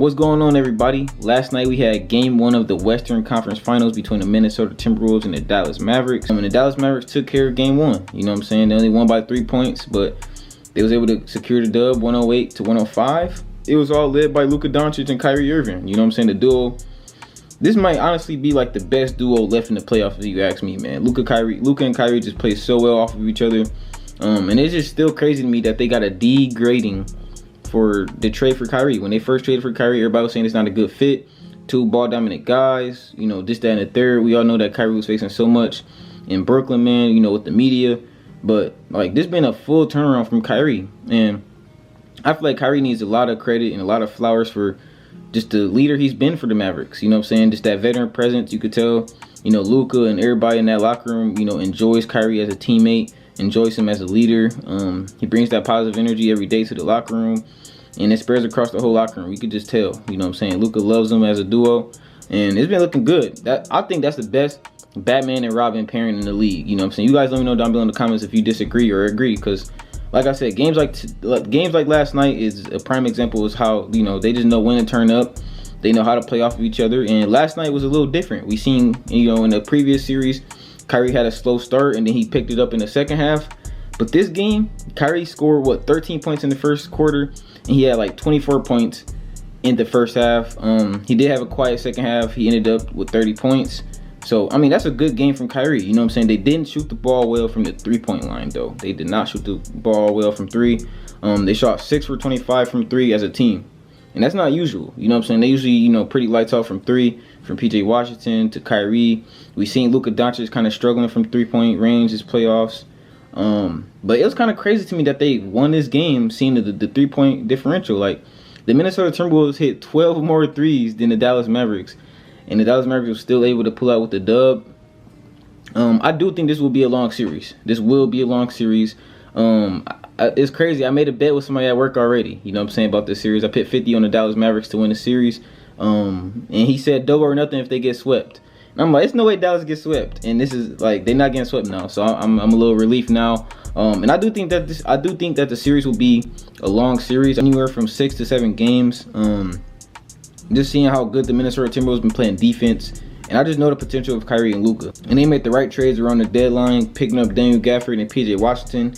What's going on, everybody? Last night we had game 1 of the Western Conference Finals between the Minnesota Timberwolves and the Dallas Mavericks. And the Dallas Mavericks took care of game 1. You know what I'm saying? They only won by 3 points, but they was able to secure the dub 108 to 105. It was all led by Luka Doncic and Kyrie Irving. You know what I'm saying? The duo. This might honestly be like the best duo left in the playoffs, if you ask me, man. Luka and Kyrie just play so well off of each other. And it's just still crazy to me that they got a D grading for the trade for Kyrie. When they first traded for Kyrie, everybody was saying it's not a good fit. 2 ball dominant guys, you know, this, that, and the third. We all know that Kyrie was facing so much in Brooklyn, man, you know, with the media. But like, this been a full turnaround from Kyrie. And I feel like Kyrie needs a lot of credit and a lot of flowers for just the leader he's been for the Mavericks. You know what I'm saying? Just that veteran presence. You could tell, you know, Luka and everybody in that locker room, you know, enjoys Kyrie as a teammate, enjoys him as a leader. He brings that positive energy every day to the locker room, and it spreads across the whole locker room. You could just tell, you know what I'm saying? Luka loves them as a duo, and it's been looking good. I think that's the best Batman and Robin pairing in the league. You know what I'm saying? You guys let me know down below in the comments if you disagree or agree, because like I said, games like last night is a prime example of how, you know, they just know when to turn up. They know how to play off of each other, and last night was a little different. We seen, you know, in the previous series, Kyrie had a slow start and then he picked it up in the second half. But this game, Kyrie scored, 13 points in the first quarter, and he had like 24 points in the first half. He did have a quiet second half. He ended up with 30 points. So, I mean, that's a good game from Kyrie. You know what I'm saying? They didn't shoot the ball well from the three-point line, though. They did not shoot the ball well from 3. They shot 6 for 25 from 3 as a team. And that's not usual. You know what I'm saying? They usually, you know, pretty lights off from 3, from PJ Washington to Kyrie. We seen Luka Doncic kind of struggling from 3-point range this playoffs. But it was kind of crazy to me that they won this game, seeing the 3-point differential. Like, the Minnesota Timberwolves hit 12 more threes than the Dallas Mavericks, and the Dallas Mavericks were still able to pull out with the dub. I do think this will be a long series. This will be a long series. It's crazy. I made a bet with somebody at work already, you know what I'm saying, about this series. I put 50 on the Dallas Mavericks to win the series. And he said double or nothing if they get swept. And I'm like, there's no way Dallas gets swept. And this is like, they're not getting swept now. So I'm a little relieved now. And I do think that the series will be a long series, anywhere from 6 to 7 games. Just seeing how good the Minnesota Timberwolves been playing defense. And I just know the potential of Kyrie and Luka. And they made the right trades around the deadline, picking up Daniel Gafford and PJ Washington.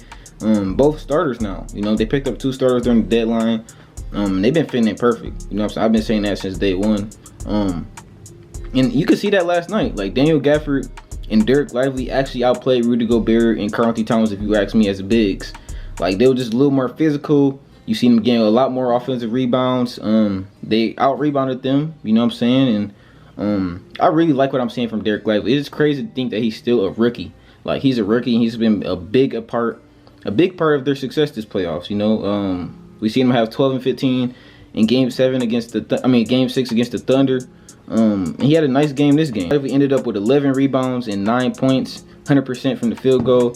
Both starters now. You know, they picked up 2 starters during the deadline. They've been fitting in perfect. You know what I'm saying? I've been saying that since day 1. And you could see that last night. Like, Daniel Gafford and Derek Lively actually outplayed Rudy Gobert and Karl-Anthony Towns, if you ask me, as bigs. Like, they were just a little more physical. You see them getting a lot more offensive rebounds. They out-rebounded them, you know what I'm saying? And I really like what I'm seeing from Derek Lively. It's crazy to think that he's still a rookie. Like, he's a rookie, and he's been a big part of their success this playoffs, you know? We seen him have 12 and 15 in Game 7 against Game 6 against the Thunder. And he had a nice game this game. He ended up with 11 rebounds and 9 points, 100% from the field goal.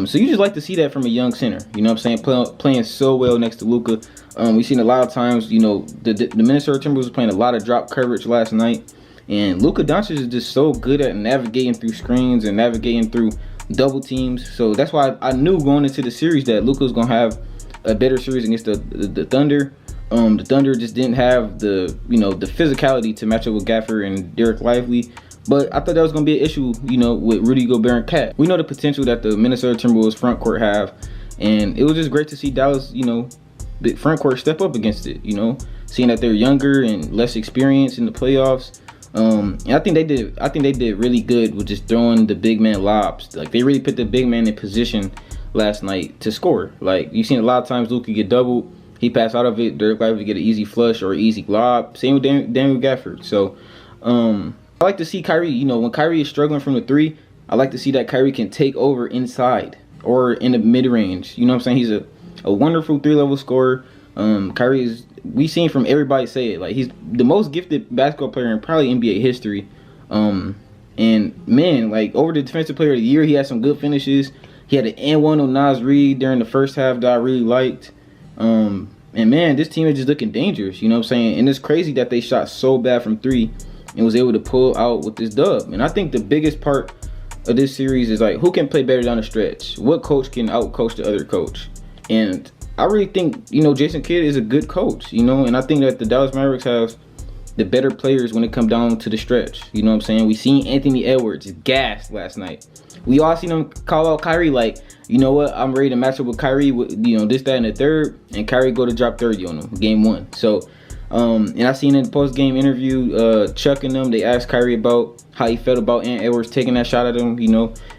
So you just like to see that from a young center. You know what I'm saying? Playing so well next to Luka. We've seen a lot of times, you know, the Minnesota Timberwolves was playing a lot of drop coverage last night. And Luka Doncic is just so good at navigating through screens and navigating through double teams. So that's why I knew going into the series that Luka was going to have a better series against the Thunder. The Thunder just didn't have the, you know, the physicality to match up with Gafford and Derek Lively. But I thought that was going to be an issue, you know, with Rudy Gobert and Cat. We know the potential that the Minnesota Timberwolves front court have. And it was just great to see Dallas, you know, the front court step up against it, you know, seeing that they're younger and less experienced in the playoffs. And I think they did really good with just throwing the big man lobs. Like, they really put the big man in position last night to score. Like, you've seen a lot of times Luka get doubled. He passed out of it. Derek Lively get an easy flush or an easy lob. Same with Daniel Gafford. So, I like to see Kyrie. You know, when Kyrie is struggling from the 3, I like to see that Kyrie can take over inside or in the mid-range. You know what I'm saying? He's a wonderful 3-level scorer. Kyrie is, we seen from everybody say it, like, he's the most gifted basketball player in probably NBA history. And man, like, over the Defensive Player of the Year, he had some good finishes. He had an and-one on Nas Reed during the first half that I really liked. And man, this team is just looking dangerous, you know what I'm saying? And it's crazy that they shot so bad from 3 and was able to pull out with this dub. And I think the biggest part of this series is, like, who can play better down the stretch? What coach can out-coach the other coach? And I really think, Jason Kidd is a good coach, and I think that the Dallas Mavericks have the better players when it comes down to the stretch. You know what I'm saying? We seen Anthony Edwards gassed last night. We all seen him call out Kyrie like, you know what, I'm ready to match up with Kyrie with, this, that, and the third, and Kyrie go to drop 30 on him, game 1. So, and I seen in the post-game interview, Chuck and them, they asked Kyrie about how he felt about Ant Edwards taking that shot at him,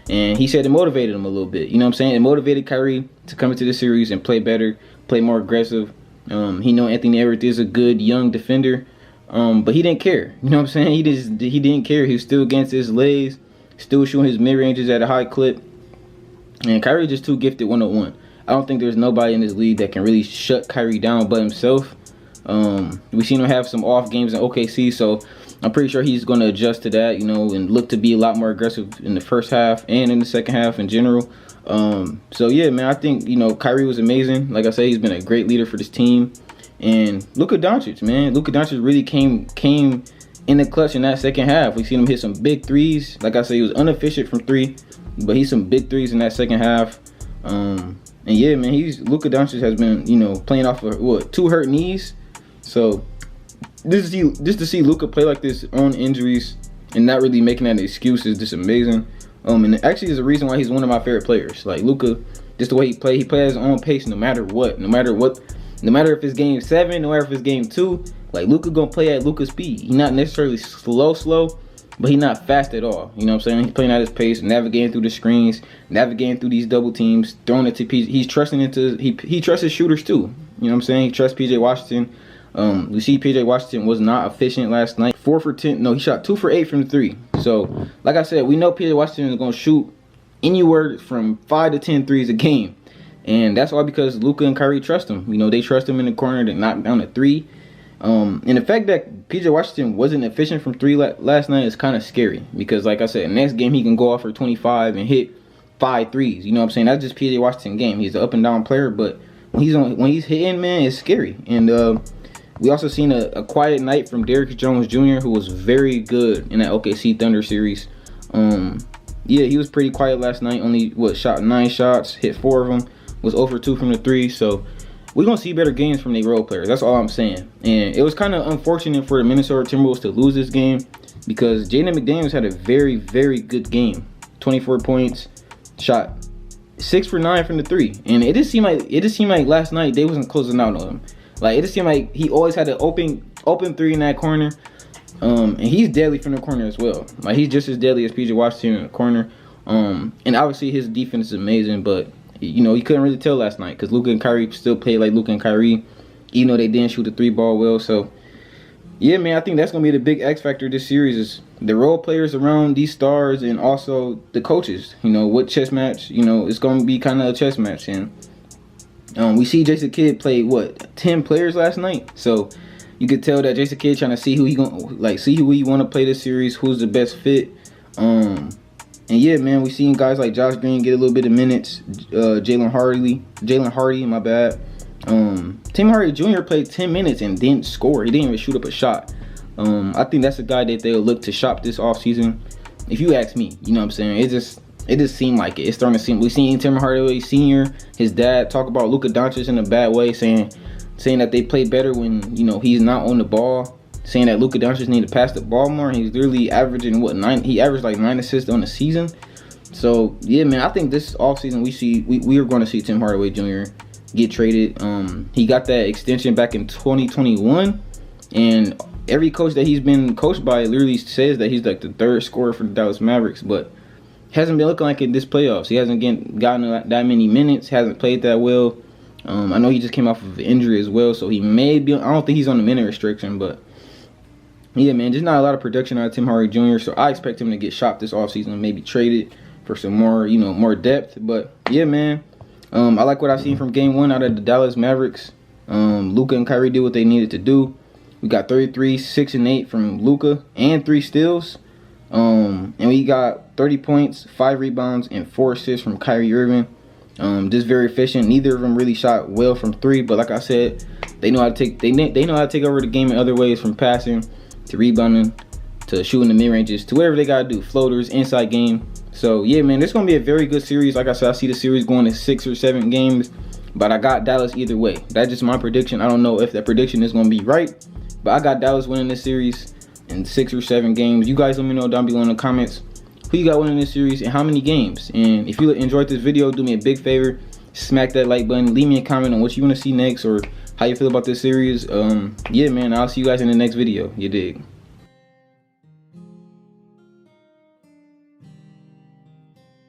and he said it motivated him a little bit. You know what I'm saying? It motivated Kyrie to come into the series and play better, play more aggressive. He know Anthony Edwards is a good young defender, but he didn't care. You know what I'm saying? He didn't care. He was still against his legs, still shooting his mid-ranges at a high clip. And Kyrie just too gifted one-on-one. I don't think there's nobody in this league that can really shut Kyrie down but himself. We seen him have some off games in OKC, so I'm pretty sure he's going to adjust to that, and look to be a lot more aggressive in the first half and in the second half in general. So yeah, man, I think, Kyrie was amazing. Like I said, he's been a great leader for this team. And Luka Doncic, man, Luka Doncic really came in the clutch in that second half. We seen him hit some big threes. Like I said, he was inefficient from 3, but he's some big threes in that second half. And yeah, man, Luka Doncic has been, playing off of 2 hurt knees. So just to see Luka play like this on injuries and not really making that an excuse is just amazing. And actually is the reason why he's one of my favorite players. Like Luka, just the way he plays at his own pace no matter what. No matter if it's game 7, no matter if it's game 2, like Luka gonna play at Luka's speed. He's not necessarily slow, but he's not fast at all. You know what I'm saying? He's playing at his pace, navigating through the screens, navigating through these double teams, throwing it to PJ. He trusts his shooters too. You know what I'm saying? He trusts PJ Washington. We see PJ Washington was not efficient last night. 4 for 10. No, he shot 2 for 8 from the 3. So, like I said, we know PJ Washington is going to shoot anywhere from 5 to 10 threes a game. And that's all because Luka and Kyrie trust him. They trust him in the corner to knock down a 3. And the fact that PJ Washington wasn't efficient from 3 last night is kind of scary. Because, like I said, next game he can go off for 25 and hit 5 threes. You know what I'm saying? That's just PJ Washington's game. He's an up and down player, but when he's hitting, man, it's scary. And we also seen a quiet night from Derrick Jones Jr., who was very good in that OKC Thunder series. Yeah, he was pretty quiet last night. Only, shot 9 shots, hit 4 of them, was 0 for 2 from the 3. So we're going to see better games from the role players. That's all I'm saying. And it was kind of unfortunate for the Minnesota Timberwolves to lose this game because Jaden McDaniels had a very, very good game. 24 points, shot 6 for 9 from the 3. And it just seemed like last night they wasn't closing out on him. Like, it just seemed like he always had an open 3 in that corner. And he's deadly from the corner as well. Like, he's just as deadly as PJ Washington in the corner. And obviously his defense is amazing, but he couldn't really tell last night because Luka and Kyrie still played like Luka and Kyrie, even though they didn't shoot the 3 ball well. So yeah, man, I think that's gonna be the big X factor this series is the role players around these stars and also the coaches. What chess match? It's gonna be kind of a chess match. And we see Jason Kidd play 10 players last night, so you could tell that Jason Kidd trying to see who he want to play this series, who's the best fit. And yeah, man, we seen guys like Josh Green get a little bit of minutes. Jalen Hardy, my bad. Tim Hardaway Jr. played 10 minutes and didn't score. He didn't even shoot up a shot. I think that's a guy that they'll look to shop this offseason. If you ask me, you know what I'm saying? It just seemed like it. It's starting to seem. We seen Tim Hardaway Sr., his dad, talk about Luka Doncic in a bad way, saying that they play better when he's not on the ball. Saying that Luka Doncic need to pass the ball more. He's literally averaging 9. He averaged like 9 assists on the season. So yeah, man, I think this offseason we are going to see Tim Hardaway Jr. get traded. He got that extension back in 2021, and every coach that he's been coached by literally says that he's like the 3rd scorer for the Dallas Mavericks, but hasn't been looking like it this playoffs. He hasn't gotten that many minutes, hasn't played that well. I know he just came off of an injury as well, so he may be. I don't think he's on the minute restriction, but yeah, man, just not a lot of production out of Tim Hardaway Jr. So I expect him to get shopped this offseason and maybe traded for some more, more depth. But yeah, man, I like what I've seen from Game 1 out of the Dallas Mavericks. Luka and Kyrie did what they needed to do. We got 33, 6 and 8 from Luka and 3 steals. And we got 30 points, 5 rebounds, and 4 assists from Kyrie Irving. Just very efficient. Neither of them really shot well from 3, but like I said, they know how to take over the game in other ways, from passing to rebounding to shooting the mid ranges to whatever they gotta do, floaters, inside game. So yeah, man, this is gonna be a very good series. Like I said, I see the series going to 6 or 7 games, but I got Dallas either way. That's just my prediction. I don't know if that prediction is going to be right, but I got Dallas winning this series in 6 or 7 games. You guys let me know down below in the comments who you got winning this series and how many games. And if you enjoyed this video, do me a big favor, smack that like button, leave me a comment on what you want to see next or how you feel about this series. Yeah, man, I'll see you guys in the next video. You dig?